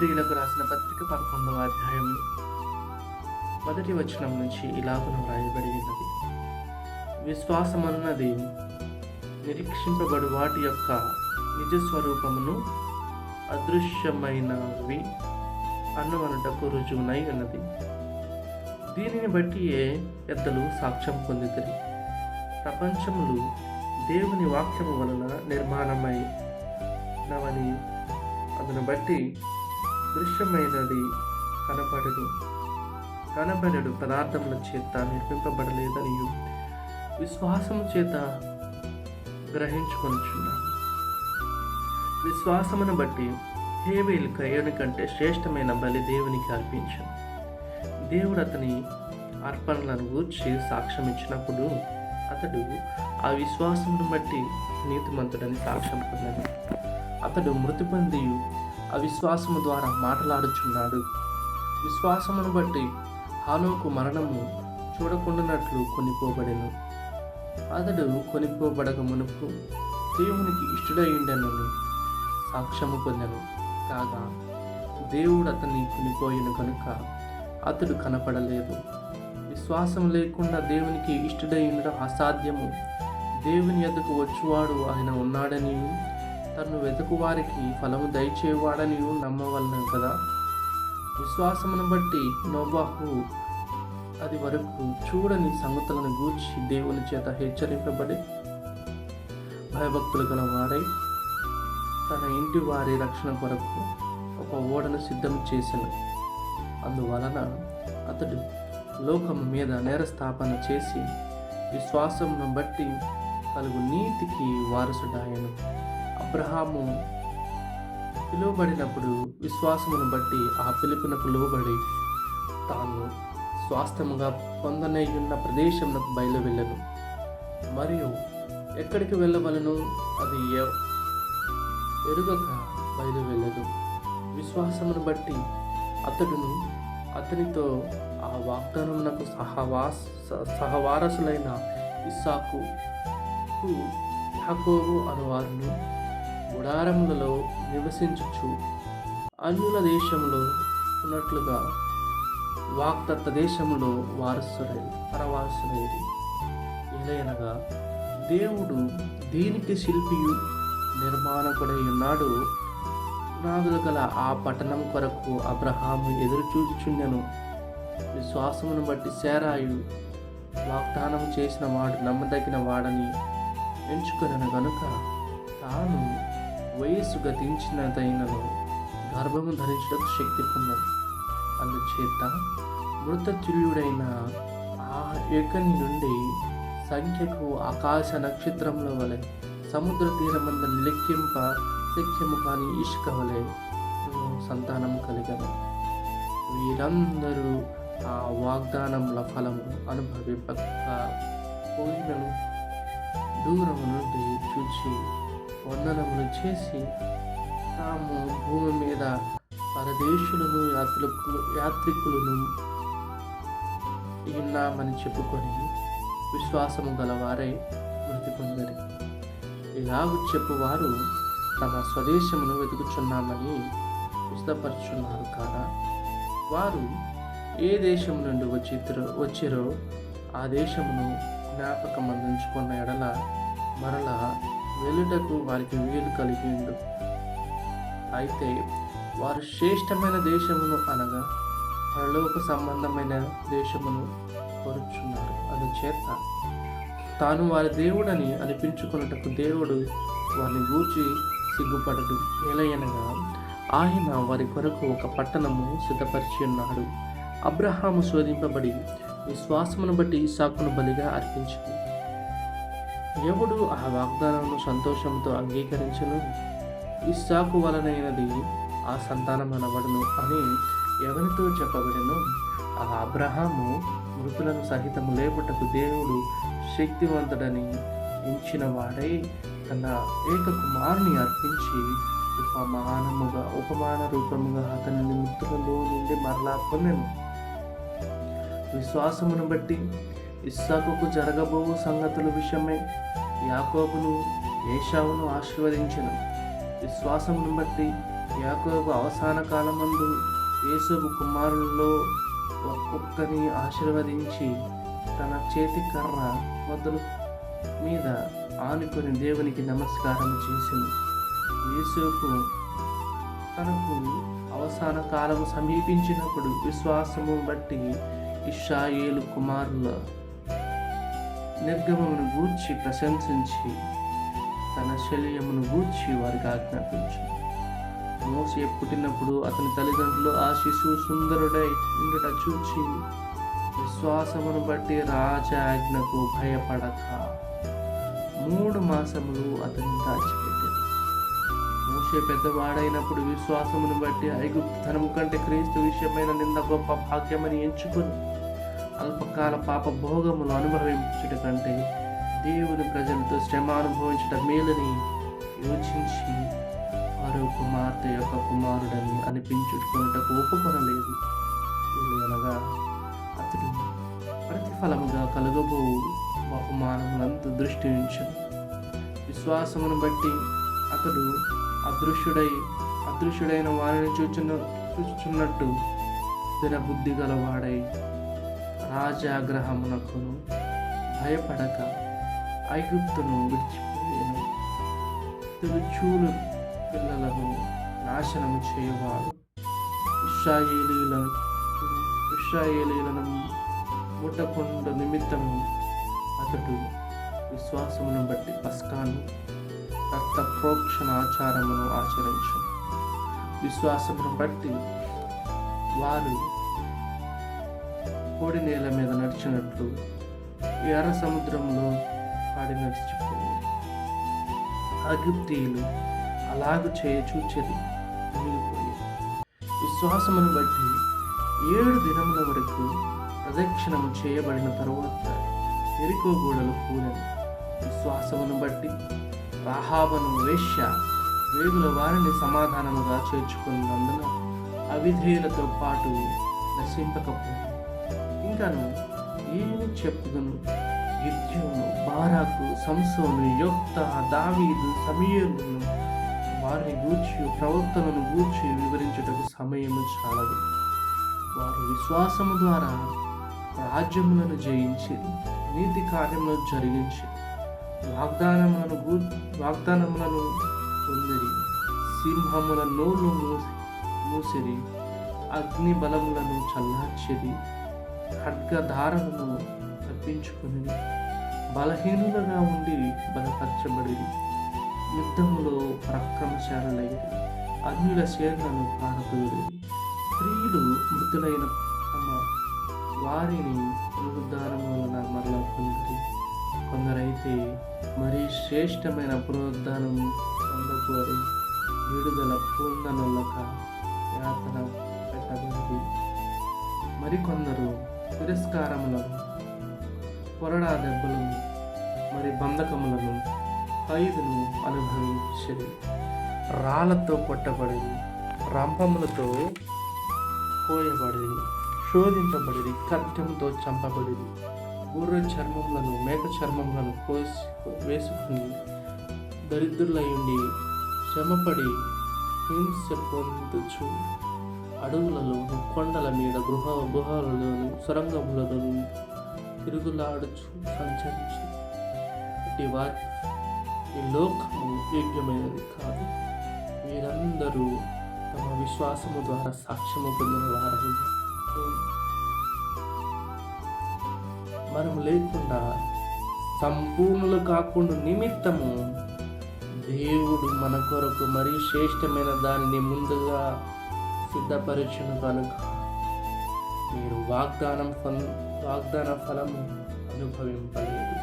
హెబ్రీయులకు రాసిన పత్రిక 11వ అధ్యాయం మొదటి వచనం నుంచి ఇలాగున వ్రాయబడి ఉన్నది. విశ్వాసమన్నది నిరీక్షింపబడు వాటి యొక్క నిజస్వరూపమును అదృశ్యమైనవి అన్నవనుటకు రుజువునై ఉన్నది. దీనిని బట్టియే పెద్దలు సాక్ష్యం పొందితిరి. ప్రపంచములు దేవుని వాక్యము వలన నిర్మాణమైనవని అందును బట్టి దృశ్యమైనది కనబడడు పదార్థముల చేత నిర్మింపబడలేదని విశ్వాసము చేత గ్రహించుకొనుచున్నాము. విశ్వాసమును బట్టి హేబేలు కయ్యోని కంటే శ్రేష్టమైన బలి దేవునికి అర్పించాను. దేవుడు అతని అర్పణలను గూర్చి సాక్ష్యం ఇచ్చినప్పుడు అతడు ఆ విశ్వాసమును బట్టి నీతిమంతుడని సాక్ష్యం పొందాడు. అతడు మృతి పొంది అవిశ్వాసము ద్వారా మాట్లాడుచున్నాడు. విశ్వాసమును బట్టి హానోకు మరణము చూడకుండానట్లు కొనిపోబడెను. అతడు కొనిపోబడక మునుపు దేవునికి ఇష్టడైండెనని సాక్ష్యము పొందెను. కాగా దేవుడు అతన్ని కొనిపోయిన కనుక అతడు కనపడలేదు. విశ్వాసం లేకుండా దేవునికి ఇష్టడైండడం అసాధ్యము. దేవుని యొద్దకు వచ్చువాడు ఆయన ఉన్నాడని, తను వెతుకు వారికి ఫలము దయచేవాడని నమ్మవలను కదా. విశ్వాసమును బట్టి నోవాహు అది వరకు చూడని సంగతులను గూర్చి దేవుని చేత హెచ్చరింపబడి భయభక్తులు గల వాడై తన ఇంటి వారి రక్షణ కొరకు ఒక ఓడను సిద్ధం చేసెను. అందువలన అతడు లోకము మీద నేరస్థాపన చేసి విశ్వాసమును బట్టి కలుగు నీతికి వారసుడాయను. అబ్రహాము పిలువబడినప్పుడు విశ్వాసమును బట్టి ఆ పిలుపునకు లోబడి తాను స్వాస్థ్యముగా పొందనేయున్న ప్రదేశమునకు బయలువెళ్ళను. మరియు ఎక్కడికి వెళ్ళవలను అది ఎరుగక బయలువెళ్ళను. విశ్వాసమును బట్టి అతడును అతనితో ఆ వాగ్దానమునకు సహవారసులైన ఇస్సాకు, యాకోబు అనువారును గుడారములలో నివసించుచు అన్యుల దేశంలో ఉన్నట్లుగా వాగ్దత్త దేశంలో పరవాసులైరి. ఏలయనగా దేవుడు దీనికి శిల్పియు నిర్మాణకుడై ఉన్నాడు. పునాదులు గల ఆ పట్టణం కొరకు అబ్రహాము ఎదురు చూచుచుండెను. విశ్వాసమును బట్టి శారాయు వాగ్దానం చేసిన వాడు నమ్మదగిన వాడని ఎంచుకొనను గనుక తాను వయస్సు గతించినదైనను గర్భము ధరించడానికి శక్తి పొందను. అందుచేత మృతతుల్యుడైన ఆ ఏకని నుండి సంఖ్యకు ఆకాశ నక్షత్రముల వలె సముద్ర తీరమంద లెక్కింప శక్యము కాని ఇసుక వలె సంతానము కలిగను. వీరందరూ ఆ వాగ్దానముల ఫలము అనుభవింపక పోయినను దూరము నుండి చూచి వందనములు చేసి తాము భూమి మీద పరదేశులను యాత్రికులను ఉన్నామని చెప్పుకొని విశ్వాసము గలవారై మృతి పొందరి. ఇలాగు చెప్పువారు తమ స్వదేశమును వెతుకుచున్నామని విశదపరుచున్నారు కాదా. వారు ఏ దేశం నుండి వచ్చిరో ఆ దేశమును జ్ఞాపకం అందించుకున్న ఎడల మరలా వెళ్ళుటకు వారికి వీలు కలిగిండు. అయితే వారు శ్రేష్టమైన దేశమును అనగా పరలోక సంబంధమైన దేశమును కోరుచున్నారు. అందుచేత తాను వారి దేవుడని అనిపించుకున్నటకు దేవుడు వారిని గూర్చి సిగ్గుపడడు. ఏలయనగా ఆయన వారి కొరకు ఒక పట్టణము సిద్ధపరిచి ఉన్నాడు. అబ్రహాము శోధింపబడి విశ్వాసమును బట్టి ఇస్సాకును బలిగా అర్పించింది. ఎవడు ఆ వాగ్దానమును సంతోషంతో అంగీకరించను, ఇస్సాకు వలనైనది ఆ సంతానం అనబడును అని ఎవరితో చెప్పబడెను. ఆ అబ్రహాము మృతులను సహితము లేపుటకు దేవుడు శక్తివంతుడని ఎంచిన వాడై తన ఏక కుమారుని అర్పించి ఉపమాన రూపముగా అతనిని మృతులలో నుండి మరలా పొందెను. విశ్వాసమును బట్టి ఇస్సాకుకు జరగబో సంగతుల విషయమై యాకోబును ఏశావును ఆశీర్వదించెను. విశ్వాసమును బట్టి యాకోబు అవసాన కాలమందు యేసోబు కుమారుల్లో ఒక్కొక్కరిని ఆశీర్వదించి తన చేతి కర్ర మొదలు మీద ఆనుకొని దేవునికి నమస్కారం చేసింది. యేసోపు తనకు అవసాన కాలము సమీపించినప్పుడు విశ్వాసము బట్టి ఇశ్రాయేలు కుమారుల నిర్గమమును గూర్చి ప్రశంసించి తన శల్యమును గూర్చి వారికి ఆజ్ఞాపించు. మోసే పుట్టినప్పుడు అతని తల్లిదండ్రులు ఆ శిశువు సుందరుడై ఉండుట చూచి విశ్వాసమును బట్టి రాజాజ్ఞకు భయపడక 3 మాసములు అతన్ని దాచిపెట్టారు. మోషే పెద్దవాడైనప్పుడు విశ్వాసమును బట్టి ఐగుప్తు ధనము కంటే క్రీస్తు విషయమైన నింద గొప్ప భాగ్యమని ఎంచుకొని అల్పకాల పాప భోగములు అనుభవించుట కంటే దేవుని ప్రజలతో శ్రమ అనుభవించుట మేలని యోచించి వారు కుమార్తె యొక్క కుమారుడని అనిపించుకున్నటకు ఒప్పుకొనలేదు. అనగా అతడు ప్రతిఫలముగా కలుగబోవు బహుమానములందు దృష్టి ఉంచెను. విశ్వాసమును బట్టి అతడు అదృశ్యుడైన వారిని చూచుచున్నట్టు దినబుద్ధి గలవాడై రాజాగ్రహమునకును భయపడక ఐగుప్తును విడిచిపోయాను. తిరుచూలు పిల్లలను నాశనము చేయవాడు. ఇశ్రాయేలీలను ముట్టకుండ నిమిత్తము అతడు విశ్వాసమును బట్టి పస్కాను రక్త ప్రోక్షణ ఆచారమును ఆచరించు. విశ్వాసమును బట్టి వారు కోడి నేల మీద నడిచినట్లు ఎర్ర సముద్రంలో పాడి నడిచిపోయారు. ఐగుప్తీయులు అలాగు చూచెది మునిగిపోయారు. విశ్వాసమును బట్టి 7 దినముల వరకు ప్రదక్షిణము చేయబడిన తరువాత ఎరికో గోడలు కూలెను. విశ్వాసమును బట్టి రాహాబను వేశ్య వేగుల వారిని సమాధానముగా చేర్చుకున్నందున అవిధేయులతో పాటు నశింపకపోయింది. ఇంకను ఏమి చెప్పుదును? గిద్యోను, బారాకు, సంసోను, యొఫ్తా, దావీదు, సమూయేలును వారిని గూర్చి ప్రవక్తలను గూర్చి వివరించుటకు సమయము చాలదు. వారు విశ్వాసము ద్వారా రాజ్యములను జయించి నీతి కార్యములను జరిగించి వాగ్దానములను పొందిరి. సింహముల నోళ్ళు మూసిరి. అగ్ని బలములను చల్లార్చిరి. ఖడ్గధారలను తప్పించుకొని బలహీనులుగా ఉండి బలపరచబడిరి. యుద్ధములో పరాక్రమశాలులైరి. అన్యుల శేర్లను పారదోరిరి. స్త్రీలు మృతులైన తమ వారిని పునరుద్ధానం వలన మరలా పొందిరి. కొందరైతే మరీ శ్రేష్టమైన పునరుద్ధానం పొందకోరి విడుదల పొందనొల్లక యాతన పెట్టబడి, మరికొందరు తిరస్కారములను, కొరడా దెబ్బలను, మరి బంధకములను, ఖైదును అనుభవించిరి. రాళ్లతో కొట్టబడి, రంపములతో కోయబడి, శోధింపబడి, ఖడ్గంతో చంపబడి, గొర్రె చర్మములను, మేక చర్మములను వేసుకుని దరిద్రులయుండి శ్రమపడి హింస పొందుచు అడవులలోను, కొండల మీద, గుహలలోను, సొరంగములలోను తిరుగులాడుచు సంచరించు. ఇట్టి వారి ఈ లోకము యోగ్యమైనది కాదు. వీరందరూ తమ విశ్వాసము ద్వారా సాక్ష్యము పొందిన వారై మనము లేకుండా సంపూర్ణులు కాకుండా నిమిత్తము దేవుడు మన కొరకు మరీ శ్రేష్టమైన దానిని ముందుగా సిద్ధపరచును కనుక మీరు వాగ్దాన ఫలము అనుభవింపలేదు.